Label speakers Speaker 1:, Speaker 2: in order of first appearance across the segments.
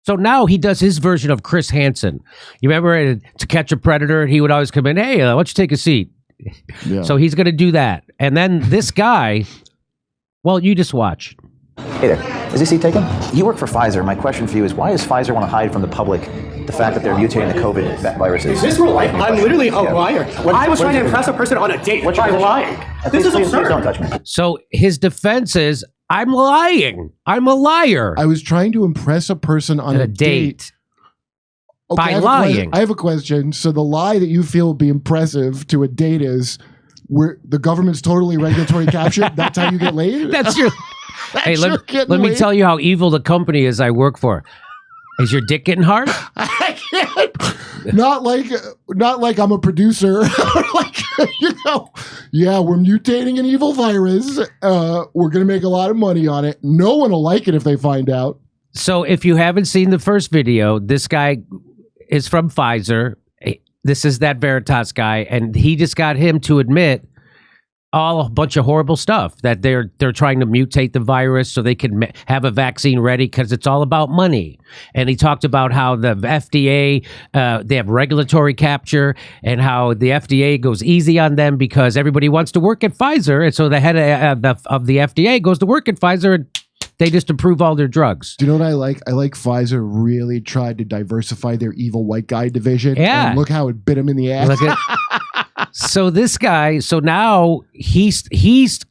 Speaker 1: So now he does his version of Chris Hansen. You remember To Catch a Predator? He would always come in, hey, why don't you take a seat? Yeah. So he's going to do that. And then this guy, well, you just watch.
Speaker 2: Hey there. Is this seat taken? You work for Pfizer. My question for you is, why does Pfizer want to hide from the public the fact that they're mutating the COVID viruses?
Speaker 3: Is this real life? I'm literally a liar. I was trying to impress a person on a date by lying. This is absurd.
Speaker 2: Please don't touch me.
Speaker 1: So his defense is, I'm lying. I'm a liar.
Speaker 4: I was trying to impress a person on a date. Okay,
Speaker 1: by lying.
Speaker 4: I have a question. So the lie that you feel would be impressive to a date is where the government's totally regulatory captured. That's how you get laid?
Speaker 1: That's your... Hey, let me tell you how evil the company is I work for. Is your dick getting hard?
Speaker 4: I can't. Not like I'm a producer. Like, yeah, we're mutating an evil virus. We're going to make a lot of money on it. No one will like it if they find out.
Speaker 1: So if you haven't seen the first video, this guy is from Pfizer. This is that Veritas guy, and he just got him to admit a bunch of horrible stuff, that they're trying to mutate the virus so they can have a vaccine ready because it's all about money. And he talked about how the FDA, they have regulatory capture, and how the FDA goes easy on them because everybody wants to work at Pfizer. And so the head of the FDA goes to work at Pfizer, and they just approve all their drugs.
Speaker 4: Do you know what I like? I like Pfizer really tried to diversify their evil white guy division.
Speaker 1: Yeah.
Speaker 4: And look how it bit him in the ass.
Speaker 1: So this guy, so now he's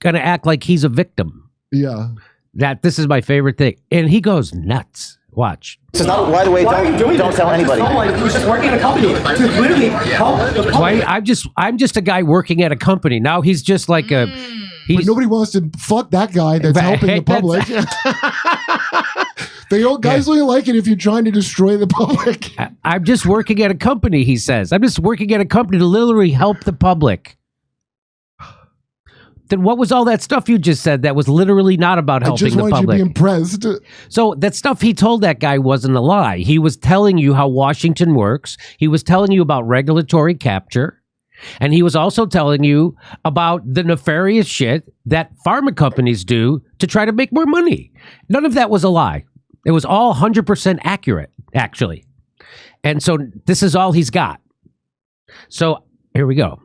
Speaker 1: going to act like he's a victim.
Speaker 4: Yeah.
Speaker 1: That this is my favorite thing. And he goes nuts. Watch.
Speaker 2: This is not, by the way, don't tell anybody.
Speaker 3: Someone who's just working at a company to literally help the public.
Speaker 1: I'm just a guy working at a company. Now he's just like a...
Speaker 4: But nobody wants to fuck that guy that's helping the public. Guys only like it if you're trying to destroy the public.
Speaker 1: I'm just working at a company, he says. I'm just working at a company to literally help the public. Then what was all that stuff you just said that was literally not about helping the public?
Speaker 4: I just wanted you to be impressed.
Speaker 1: So that stuff he told that guy wasn't a lie. He was telling you how Washington works. He was telling you about regulatory capture. And he was also telling you about the nefarious shit that pharma companies do to try to make more money. None of that was a lie. It was all 100% accurate, actually. And so this is all he's got. So here we go.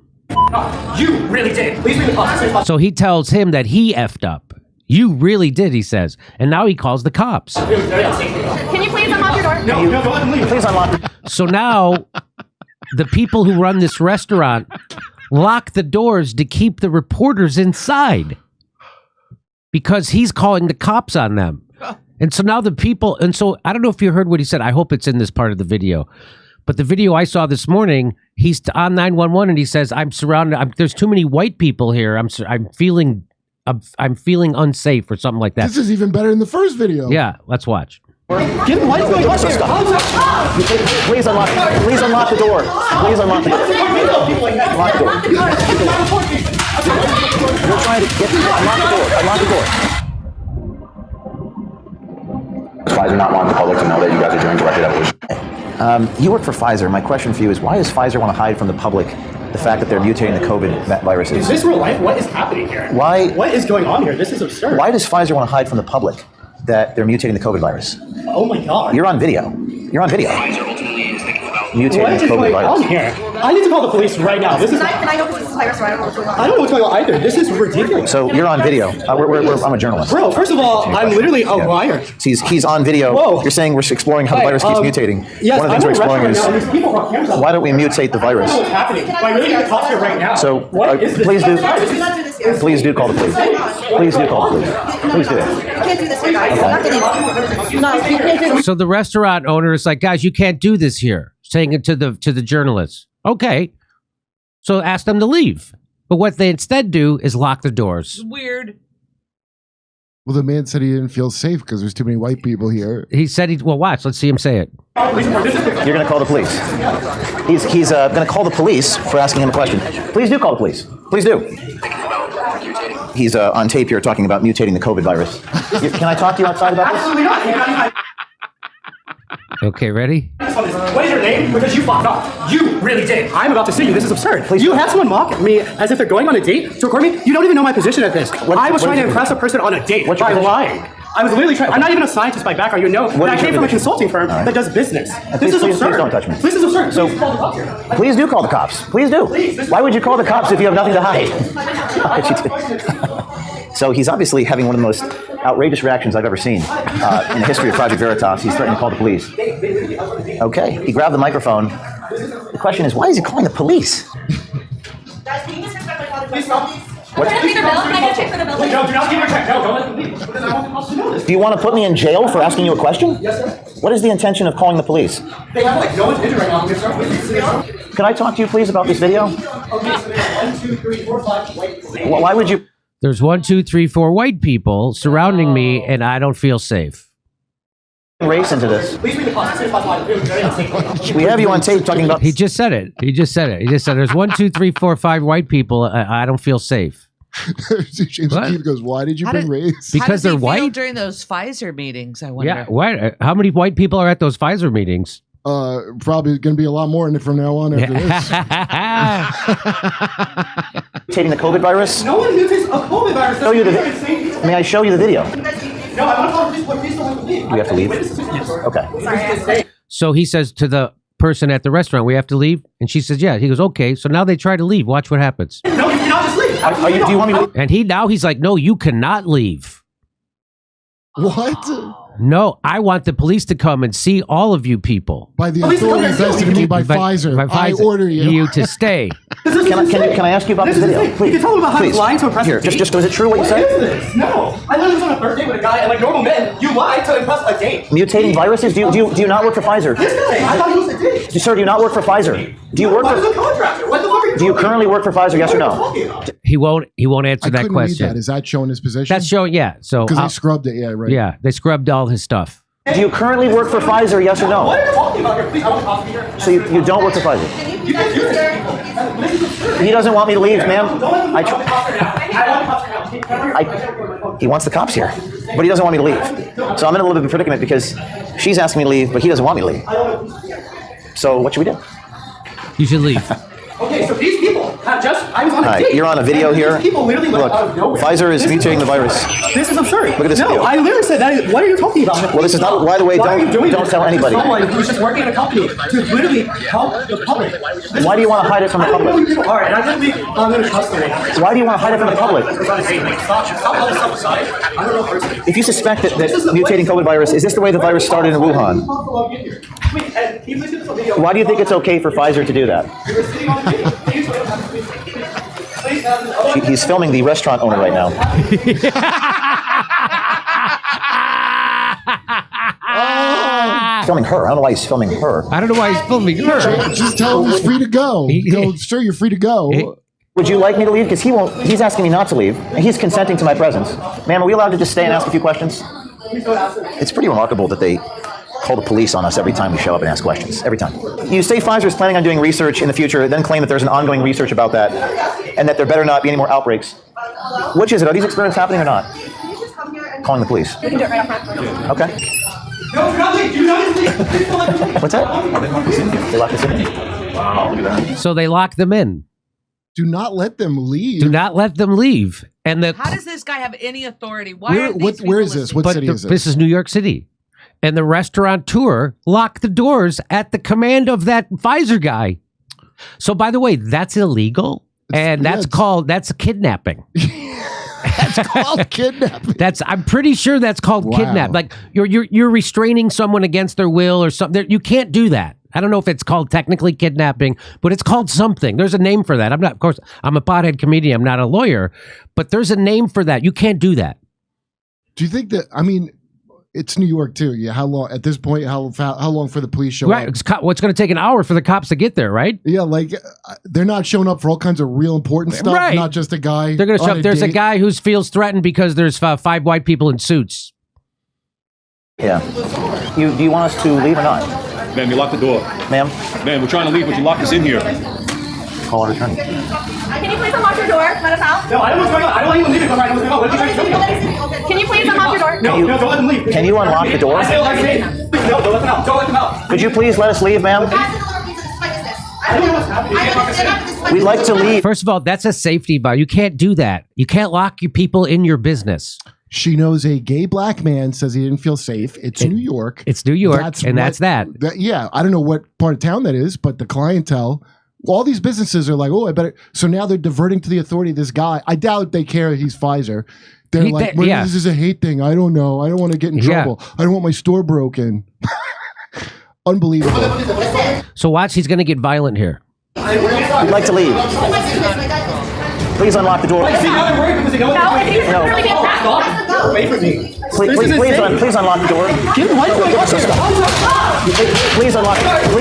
Speaker 3: You really did. Please bring the cops.
Speaker 1: So he tells him that he effed up. You really did, he says. And now he calls the cops.
Speaker 5: Can you please unlock your door?
Speaker 3: No, go ahead and leave.
Speaker 2: Please unlock.
Speaker 1: So now the people who run this restaurant lock the doors to keep the reporters inside because he's calling the cops on them. And so now the people, and so I don't know if you heard what he said. I hope it's in this part of the video. But the video I saw this morning, he's on 911 and he says, "I'm surrounded. There's too many white people here. I'm feeling unsafe," or something like that.
Speaker 4: This is even better than the first video.
Speaker 1: Yeah, let's watch.
Speaker 3: What is going on here?
Speaker 2: Please unlock. Please unlock the door. Please unlock the door. Unlock the door. You're trying to get unlock the door. Unlock the door. Pfizer not want the public to know that you guys are doing directed evolution. You work for Pfizer. My question for you is, why does Pfizer want to hide from the public the fact that they're mutating the COVID viruses?
Speaker 3: Is this real life? What is happening here?
Speaker 2: Why?
Speaker 3: What is going on here? This is absurd.
Speaker 2: Why does Pfizer want to hide from the public that they're mutating the COVID virus?
Speaker 3: Oh my God.
Speaker 2: You're on video. You're on video. Mutating
Speaker 3: what is
Speaker 2: the COVID
Speaker 3: going
Speaker 2: virus.
Speaker 3: on here? I need to call the police right now. This is.
Speaker 5: Can I know if this is virus or I don't know what's going on?
Speaker 3: I don't know what's going on either. This is ridiculous.
Speaker 2: So you're on video. I'm a journalist.
Speaker 3: Bro, first of all, I'm literally a liar.
Speaker 2: He's on video.
Speaker 3: Whoa.
Speaker 2: You're saying we're exploring how the virus keeps mutating.
Speaker 3: Yes,
Speaker 2: one of the things we're exploring is
Speaker 3: why
Speaker 2: don't we mutate the virus?
Speaker 3: What's happening? I really got cops here right now.
Speaker 2: So please do call the police. Please do call the police. Please do it.
Speaker 5: You can't do this here, guys. I'm not kidding. No, you can't do this.
Speaker 1: So the restaurant owner is like, "Guys, you can't do this here," saying it to the journalists. Okay. So ask them to leave. But what they instead do is lock the doors.
Speaker 6: Weird.
Speaker 4: Well, the man said he didn't feel safe because there's too many white people here.
Speaker 1: He said well, watch. Let's see him say it.
Speaker 2: You're going to call the police. He's going to call the police for asking him a question. Please do call the police. Please do. He's on tape here talking about mutating the COVID virus. Can I talk to you outside about this?
Speaker 3: Absolutely not.
Speaker 1: Okay, ready?
Speaker 3: What is your name? Because you fucked up. You really did. I'm about to sue you. This is absurd. Please. You have someone mock me as if they're going on a date to record me. You don't even know my position at this. I was trying to impress a person on a date by lying. I was literally trying. I'm not even a scientist by background. You know, but I came from a consulting firm that does business. This is absurd.
Speaker 2: Please don't touch me.
Speaker 3: This is absurd.
Speaker 2: So,
Speaker 3: please call the cops here.
Speaker 2: Please do call the cops. Please do. Why would you call the cops if you have nothing to hide? So he's obviously having one of the most outrageous reactions I've ever seen in the history of Project Veritas. He's threatening to call the police. Okay, he grabbed the microphone. The question is, why is he calling the police?
Speaker 5: Guys, can you just respect my father's please?
Speaker 2: What?
Speaker 5: Can I pay the bill? Can I get a check for the bill?
Speaker 3: No, do not give her a check. No, don't let them leave. Because I want the cops to know this.
Speaker 2: Do you want to put me in jail for asking you a question?
Speaker 3: Yes, sir.
Speaker 2: What is the intention of calling the police?
Speaker 3: They have like no one's injured right now.
Speaker 2: Can I talk to you, please, about this video?
Speaker 3: Okay, so there's 1, 2, 3, 4, 5. Wait.
Speaker 2: Why would you?
Speaker 1: There's 1, 2, 3, 4 white people surrounding me, and I don't feel safe.
Speaker 2: Race into this.
Speaker 3: Please read the cost.
Speaker 2: We have you on tape talking about.
Speaker 1: He just said it. He just said it. He just said there's 1, 2, 3, 4, 5 white people. I don't feel safe.
Speaker 4: James
Speaker 1: What?
Speaker 4: Keith goes, why did you bring race?
Speaker 1: Because
Speaker 6: How does he
Speaker 1: they're
Speaker 6: feel
Speaker 1: white.
Speaker 6: during those Pfizer meetings? I wonder.
Speaker 1: Yeah. What? How many white people are at those Pfizer meetings?
Speaker 4: Probably going to be a lot more from now on after this.
Speaker 2: Mutating the COVID virus.
Speaker 3: No one mutates a COVID virus.
Speaker 2: Show you the May I show you the video?
Speaker 3: No, I want to call the police. Please don't let them leave.
Speaker 2: We have to leave?
Speaker 3: Yes.
Speaker 2: Okay.
Speaker 1: So he says to the person at the restaurant, "We have to leave," and she says, "Yeah." He goes, "Okay." So now they try to leave. Watch what happens.
Speaker 3: No, you cannot just leave.
Speaker 2: Do you want me to?
Speaker 1: And he's like, "No, you cannot leave.
Speaker 4: What?
Speaker 1: No, I want the police to come and see all of you people.
Speaker 4: By the
Speaker 3: Police
Speaker 4: authority
Speaker 3: come here,
Speaker 4: vested in me by Pfizer.
Speaker 1: By
Speaker 4: I
Speaker 1: Pfizer,
Speaker 4: order you.
Speaker 1: to stay."
Speaker 2: Can I ask you about this video?
Speaker 3: You can tell them about how he's lying to impress
Speaker 2: Here,
Speaker 3: a date.
Speaker 2: just is it true what you
Speaker 3: What
Speaker 2: said?
Speaker 3: is this? No. I literally was on a first date with a guy, and like normal men, you lie to impress a date.
Speaker 2: Mutating viruses? Do you not work for Pfizer?
Speaker 3: This guy, I thought he was a date.
Speaker 2: Sir, do you not work for Pfizer? Do you work
Speaker 3: Why is
Speaker 2: for?
Speaker 3: a contractor? What the fuck are you
Speaker 2: Do you currently work for Pfizer? Yes or no?
Speaker 1: He won't answer
Speaker 4: I
Speaker 1: that
Speaker 4: couldn't
Speaker 1: question.
Speaker 4: read that. Is that showing his position?
Speaker 1: That's showing, yeah. So
Speaker 4: Because they scrubbed it. Yeah, right.
Speaker 1: yeah, they scrubbed all his stuff.
Speaker 2: Do you currently work for Pfizer? Yes or
Speaker 3: What
Speaker 2: no?
Speaker 3: are you talking about here? Please, I want to talk to you here.
Speaker 2: So you don't work for Pfizer?
Speaker 3: You can't do this.
Speaker 2: He doesn't want me to leave, ma'am.
Speaker 3: Don't let him
Speaker 2: I
Speaker 3: talk
Speaker 2: tr-
Speaker 3: to the cops right now. I want the cops right now.
Speaker 2: He wants the cops here, but he doesn't want me to leave. So I'm in a little bit of a predicament because she's asking me to leave, but he doesn't want me to leave. So what should we do?
Speaker 1: You should leave.
Speaker 3: Okay, so these people have just, I was on a
Speaker 2: All right,
Speaker 3: date.
Speaker 2: you're on a video
Speaker 3: and
Speaker 2: here.
Speaker 3: These people literally
Speaker 2: Look,
Speaker 3: left out of nowhere.
Speaker 2: Pfizer is
Speaker 3: This
Speaker 2: mutating the virus.
Speaker 3: This is absurd.
Speaker 2: Look at this
Speaker 3: no,
Speaker 2: video.
Speaker 3: I literally said that. What are you talking about?
Speaker 2: Well, this is not- by the way,
Speaker 3: Why are
Speaker 2: don't-
Speaker 3: you doing
Speaker 2: don't
Speaker 3: this
Speaker 2: tell anybody.
Speaker 3: To someone who's just working at a company to literally help the public.
Speaker 2: Why do you want to hide it from the
Speaker 3: I don't know
Speaker 2: public?
Speaker 3: who you are, and I'm going to trust them.
Speaker 2: Why do you want to hide it from the public?
Speaker 3: Stop all this stuff aside. I don't know personally.
Speaker 2: If you suspect that mutating COVID virus, is this the way the virus started in Wuhan?
Speaker 3: Wait, and he listened to the video.
Speaker 2: Why do you think it's okay for Pfizer to do that?
Speaker 3: You were sitting on the video. Please have this.
Speaker 2: He's filming the restaurant owner right now. Filming her. I don't know why he's filming her.
Speaker 1: I don't know why he's filming her.
Speaker 4: Just tell him he's free to go. Go, sir, you're free to go.
Speaker 2: Would you like me to leave? Because he won't. He's asking me not to leave, and he's consenting to my presence. Ma'am, are we allowed to just stay and ask a few questions? It's pretty remarkable that they call the police on us every time we show up and ask questions. Every time. You say Pfizer is planning on doing research in the future, then claim that there's an ongoing research about that, and that there better not be any more outbreaks. Which is it? Are these experiments happening or not? Calling the police.
Speaker 5: We can do it right off front.
Speaker 2: Okay.
Speaker 3: No, do not leave. Do not leave. Please don't let them leave.
Speaker 2: What's that? They locked us in. Wow, look at that.
Speaker 1: So they lock them in.
Speaker 4: Do not let them leave.
Speaker 1: Do not let them leave. And
Speaker 6: How does this guy have any authority? Why are these
Speaker 4: Where
Speaker 6: people
Speaker 4: is this? What
Speaker 6: listening?
Speaker 4: city is
Speaker 1: this
Speaker 4: this?
Speaker 1: is New York City. And the restaurateur locked the doors at the command of that Pfizer guy. So by the way, that's illegal. And that's kidnapping.
Speaker 4: That's called kidnapping.
Speaker 1: I'm pretty sure that's called
Speaker 4: Wow.
Speaker 1: kidnap. Like you're restraining someone against their will or something. You can't do that. I don't know if it's called technically kidnapping, but it's called something. There's a name for that. Of course, I'm a pothead comedian. I'm not a lawyer, but there's a name for that. You can't do that.
Speaker 4: Do you think that? I mean, it's New York too. Yeah. How long at this point? How long for the police show
Speaker 1: Right.
Speaker 4: up?
Speaker 1: It's going to take an hour for the cops to get there, right?
Speaker 4: Yeah, like they're not showing up for all kinds of real important stuff.
Speaker 1: Right.
Speaker 4: Not just a guy.
Speaker 1: They're going to show
Speaker 4: on
Speaker 1: up. There's a
Speaker 4: date.
Speaker 1: guy who feels threatened because there's 5 white people in suits.
Speaker 2: Yeah. Do you want us to leave or not?
Speaker 7: Ma'am, you locked the door.
Speaker 2: Ma'am?
Speaker 7: Ma'am, we're trying to leave, but you locked us in here.
Speaker 2: Call our attorney.
Speaker 5: Can you please unlock your door? Let us out.
Speaker 3: No, I don't know what's going on. I don't even leave it. What are you trying to do?
Speaker 5: Can you please unlock your door?
Speaker 3: No, don't let them leave.
Speaker 2: Can you unlock the door?
Speaker 3: I say what I say. Please, no, don't let them out. Don't let them out.
Speaker 2: Could you please let us leave, ma'am?
Speaker 3: I don't know what's happening.
Speaker 2: We'd like to leave.
Speaker 1: First of all, that's a safety bar. You can't do that. You can't lock your people in your business.
Speaker 4: She knows a gay black man says he didn't feel safe. It's New York.
Speaker 1: It's New York, that's that.
Speaker 4: Yeah, I don't know what part of town that is, but the clientele, all these businesses are like, oh, I better. So now they're diverting to the authority of this guy. I doubt they care he's Pfizer. They're like, this is a hate thing. I don't know. I don't want to get in trouble. I don't want my store broken. Unbelievable.
Speaker 1: So watch, he's going to get violent here.
Speaker 2: We'd like to leave. Please unlock the door.
Speaker 3: See, now they're worried because they know away from me.
Speaker 2: Please unlock the door. Please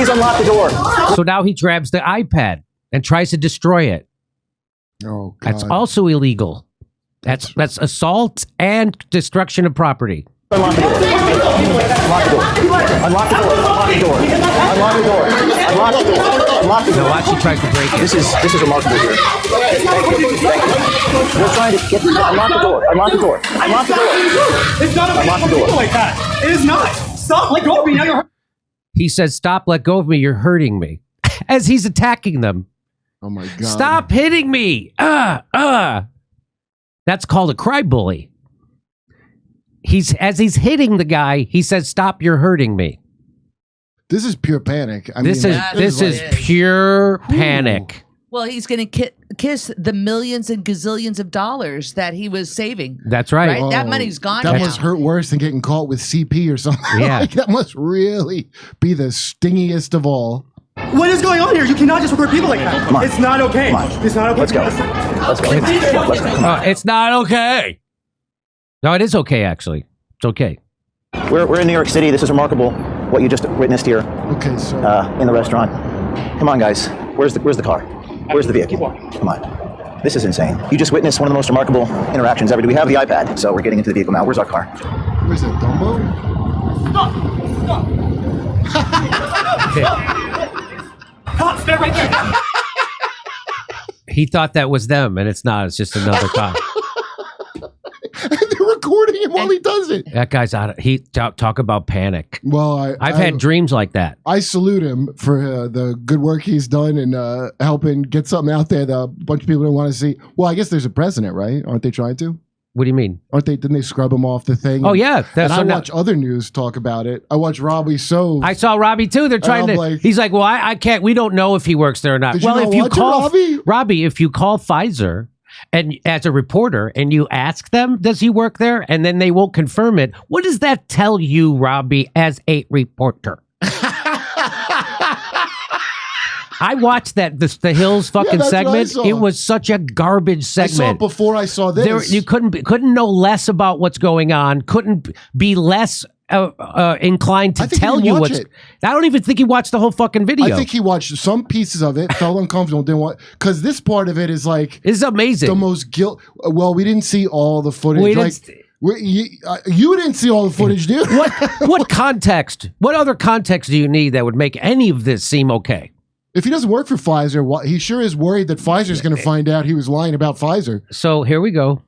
Speaker 2: unlock the door.
Speaker 1: So now he grabs the iPad and tries to destroy it.
Speaker 4: Oh, God.
Speaker 1: That's also illegal. That's assault and destruction of property.
Speaker 2: Unlock the door. Unlock the door. Unlock the door. Unlock the door. Unlock the door. Unlock the door.
Speaker 1: Now watch, he tries to break it.
Speaker 2: This is remarkable here. We're trying to get unlock the door. Unlock the door. Unlock the door.
Speaker 3: It's not okay
Speaker 2: Unlock the door.
Speaker 3: like that. It is not. Stop. Let go of me. Now you're.
Speaker 1: He says, "Stop! Let go of me! You're hurting me." As he's attacking them.
Speaker 4: Oh my God!
Speaker 1: Stop hitting me! That's called a cry bully. As he's hitting the guy, he says, "Stop! You're hurting me."
Speaker 4: This is pure panic.
Speaker 1: This is pure panic.
Speaker 6: Well, he's going to kiss the millions and gazillions of dollars that he was saving.
Speaker 1: That's right.
Speaker 6: Right? That money's gone
Speaker 4: That
Speaker 6: now.
Speaker 4: must hurt worse than getting caught with CP or something.
Speaker 1: Yeah.
Speaker 4: Like, that must really be the stingiest of all.
Speaker 3: What is going on here? You cannot just record people like that.
Speaker 2: Come on.
Speaker 3: It's not okay. It's not okay.
Speaker 2: Let's go. Let's go. Let's go.
Speaker 1: It's not okay. No, it is okay, actually. It's okay.
Speaker 2: We're in New York City. This is remarkable what you just witnessed here
Speaker 4: Okay, so
Speaker 2: in the restaurant. Come on, guys. Where's the car? Where's the vehicle? Come on. This is insane. You just witnessed one of the most remarkable interactions ever. Do we have the iPad? So we're getting into the vehicle now. Where's our car?
Speaker 4: where's that, Dumbo?
Speaker 3: Cops, they're right there.
Speaker 1: He thought that was them, and it's not. It's just another cop.
Speaker 4: They're recording him while he does it.
Speaker 1: That guy's out. He talk about panic.
Speaker 4: Well,
Speaker 1: I've had dreams like that.
Speaker 4: I salute him for the good work he's done and helping get something out there that a bunch of people don't want to see. Well, I guess there's a precedent, right? Aren't they trying to?
Speaker 1: What do you mean?
Speaker 4: Aren't they? Didn't they scrub him off the thing?
Speaker 1: Oh yeah,
Speaker 4: and I watch other news talk about it. I watch Robbie So.
Speaker 1: I saw Robbie too. They're trying to.
Speaker 4: Like,
Speaker 1: he's like, well, I can't. We don't know if he works there or not.
Speaker 4: Did
Speaker 1: Well,
Speaker 4: you not
Speaker 1: if you
Speaker 4: watch it,
Speaker 1: call
Speaker 4: Robbie?
Speaker 1: if you call Pfizer and as a reporter and you ask them, does he work there? And then they won't confirm it. What does that tell you, Robbie, as a reporter? I watched the Hills fucking
Speaker 4: that's what I
Speaker 1: segment.
Speaker 4: saw.
Speaker 1: It was such a garbage segment.
Speaker 4: I saw it before I saw this.
Speaker 1: You couldn't know less about what's going on. Couldn't be less inclined to tell you what's. I don't even think he watched the whole fucking video.
Speaker 4: I think he watched some pieces of it, felt uncomfortable, didn't want because this part of it is like
Speaker 1: it's amazing.
Speaker 4: The most guilt. Well, we didn't see all the footage. You didn't see all the footage, dude.
Speaker 1: What context? What other context do you need that would make any of this seem okay?
Speaker 4: If he doesn't work for Pfizer, he sure is worried that Pfizer's going to find out he was lying about Pfizer.
Speaker 1: So here we go.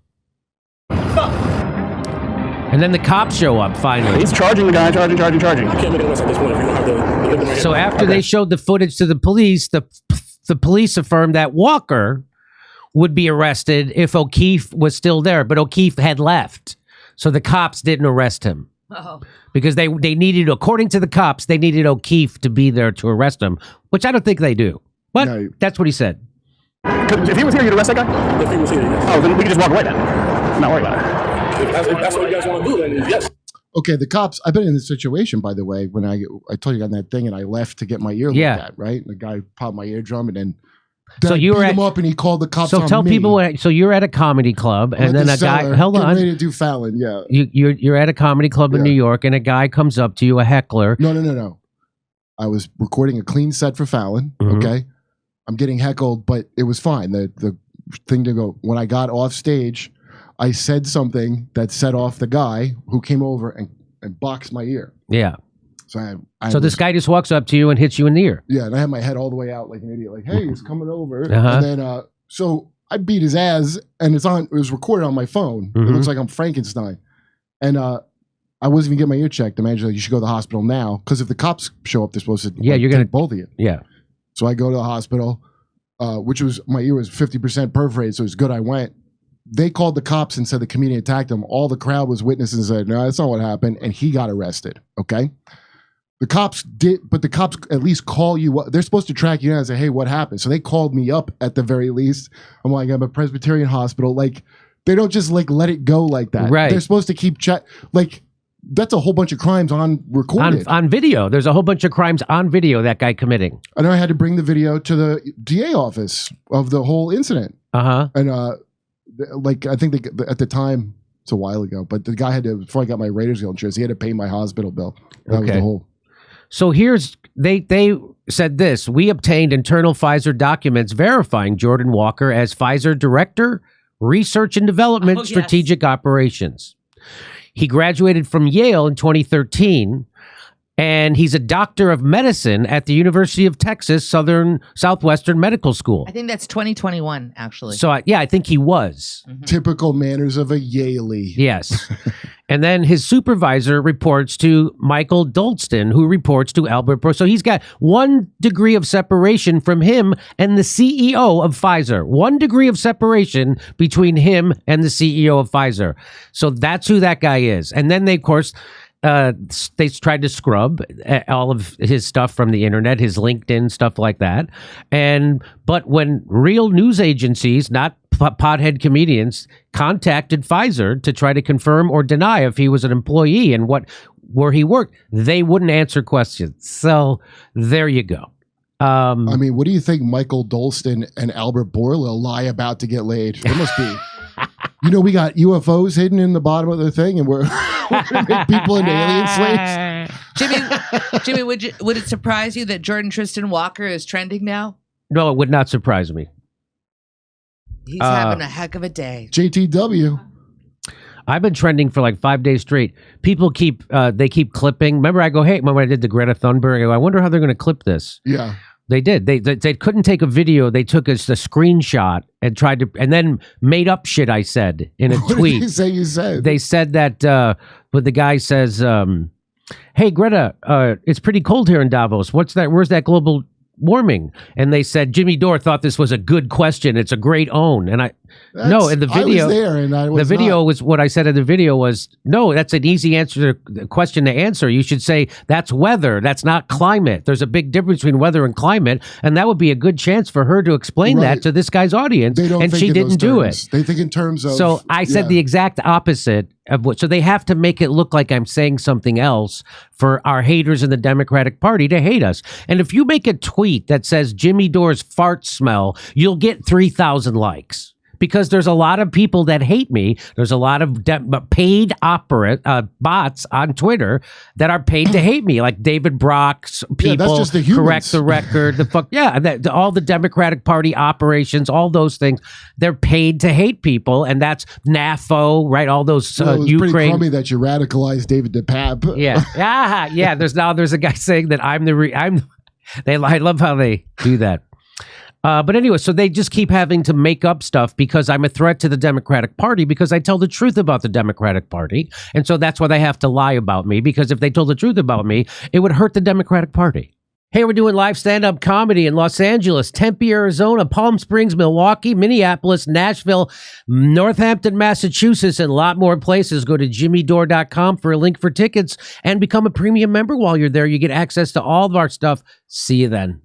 Speaker 1: And then the cops show up finally.
Speaker 7: He's charging the guy, charging. I can't make an arrest at this point if you don't have the
Speaker 1: So after they showed the footage to the police, the police affirmed that Walker would be arrested if O'Keefe was still there, but O'Keefe had left. So the cops didn't arrest him.
Speaker 6: Oh.
Speaker 1: Because they needed, according to the cops, they needed O'Keefe to be there to arrest him, which I don't think they do. But that's what he said.
Speaker 2: If he was here, you'd arrest that guy?
Speaker 7: If he was here, yes.
Speaker 2: Oh, then we can just walk away then. I'm not worried about it.
Speaker 7: If that's what you guys want to do, then yes.
Speaker 4: Okay, the cops. I've been in this situation, by the way, when I told you on that thing, and I left to get my ear looked at. Right, and the guy popped my eardrum, and then
Speaker 1: so you were
Speaker 4: beat him up, and he called the cops.
Speaker 1: So
Speaker 4: on
Speaker 1: tell
Speaker 4: me.
Speaker 1: people. So you're at a comedy club, and then a guy. Hold on.
Speaker 4: Ready to do Fallon? Yeah.
Speaker 1: You're at a comedy club in New York, and a guy comes up to you, a heckler.
Speaker 4: No. I was recording a clean set for Fallon.
Speaker 1: Mm-hmm.
Speaker 4: Okay, I'm getting heckled, but it was fine. The thing to go when I got off stage, I said something that set off the guy who came over and boxed my ear.
Speaker 1: Yeah.
Speaker 4: So
Speaker 1: this guy just walks up to you and hits you in the ear.
Speaker 4: Yeah, and I had my head all the way out like an idiot, like, "Hey, he's coming over."
Speaker 1: Uh-huh.
Speaker 4: And then, so I beat his ass, and it was recorded on my phone.
Speaker 1: Mm-hmm.
Speaker 4: It looks like I'm Frankenstein. And I wasn't even getting my ear checked. The manager's like, "You should go to the hospital now, because if the cops show up, they're supposed to
Speaker 1: you're gonna
Speaker 4: take both of you."
Speaker 1: Yeah.
Speaker 4: So I go to the hospital, which was my ear was 50% perforated, so it was good I went. they called the cops and said the comedian attacked him. All the crowd was witnesses and said, no, that's not what happened. And he got arrested. Okay. The cops did, but the cops at least call you up. They're supposed to track you down and say, hey, what happened? So they called me up at the very least. I'm like, I'm a Presbyterian hospital. Like, they don't just like let it go like that.
Speaker 1: Right.
Speaker 4: They're supposed to keep check. Like, that's a whole bunch of crimes on recorded.
Speaker 1: On video. There's a whole bunch of crimes on video that guy committing.
Speaker 4: And I had to bring the video to the DA office of the whole incident. And like, I think at the time, it's a while ago, but the guy had to, before I got my Raiders insurance, he had to pay my hospital bill. That was the whole.
Speaker 1: So here's, they said this: we obtained internal Pfizer documents verifying Jordan Walker as Pfizer Director, Research and Development, Strategic Operations. He graduated from Yale in 2013, and he's a doctor of medicine at the University of Texas Southwestern Medical School.
Speaker 6: I think that's 2021, actually.
Speaker 1: So, I think he was.
Speaker 4: Typical manners of a Yaley.
Speaker 1: Yes. And then his supervisor reports to Michael Dolston, who reports to Albert Bro. So he's got 1 degree of separation from him and the CEO of Pfizer. 1 degree of separation between him and the CEO of Pfizer. So that's who that guy is. And then they, of course, they tried to scrub all of his stuff from the internet, his LinkedIn, stuff like that. But when real news agencies, not pothead comedians, contacted Pfizer to try to confirm or deny if he was an employee and where he worked, they wouldn't answer questions. So there you go.
Speaker 4: I mean, what do you think Michael Dolston and Albert Bourla lie about to get laid? It must be. You know, we got UFOs hidden in the bottom of the thing, and we're going to make people into alien slaves.
Speaker 6: Jimmy, would it surprise you that Jordan Tristan Walker is trending now?
Speaker 1: No, it would not surprise me.
Speaker 6: He's having a heck of a day.
Speaker 4: JTW.
Speaker 1: I've been trending for like 5 days straight. People keep clipping. Remember, I go, hey, when I did the Greta Thunberg, I go, I wonder how they're going to clip this.
Speaker 4: Yeah.
Speaker 1: They did. They couldn't take a video. They took a screenshot and tried to, and then made up shit I said in a tweet.
Speaker 4: What did they say you said?
Speaker 1: They said that, but the guy says, hey, Greta, it's pretty cold here in Davos. What's that? Where's that global warming? And they said, Jimmy Dore thought this was a good question. It's a great own. And no, in the video,
Speaker 4: I was there and I was
Speaker 1: the video
Speaker 4: not.
Speaker 1: was what I said in the video was, no, that's an easy answer to question to answer. You should say that's weather. That's not climate. There's a big difference between weather and climate. And that would be a good chance for her to explain that to this guy's audience.
Speaker 4: They don't
Speaker 1: and
Speaker 4: think
Speaker 1: she
Speaker 4: in
Speaker 1: didn't
Speaker 4: those
Speaker 1: do
Speaker 4: terms.
Speaker 1: it.
Speaker 4: They think in terms of.
Speaker 1: So I said the exact opposite of what. So they have to make it look like I'm saying something else for our haters in the Democratic Party to hate us. And if you make a tweet that says Jimmy Dore's fart smell, you'll get 3,000 likes. Because there's a lot of people that hate me. There's a lot of paid bots on Twitter that are paid to hate me, like David Brock's people.
Speaker 4: That's just the humans.
Speaker 1: Correct the record. All the Democratic Party operations, all those things, they're paid to hate people, and that's NAFO, right? All those
Speaker 4: It was
Speaker 1: Ukraine.
Speaker 4: pretty crummy that you radicalized David DePape.
Speaker 1: Yeah, There's a guy saying that I love how they do that. But anyway, so they just keep having to make up stuff because I'm a threat to the Democratic Party because I tell the truth about the Democratic Party. And so that's why they have to lie about me, because if they told the truth about me, it would hurt the Democratic Party. Hey, we're doing live stand-up comedy in Los Angeles, Tempe, Arizona, Palm Springs, Milwaukee, Minneapolis, Nashville, Northampton, Massachusetts, and a lot more places. Go to jimmydore.com for a link for tickets and become a premium member while you're there. You get access to all of our stuff. See you then.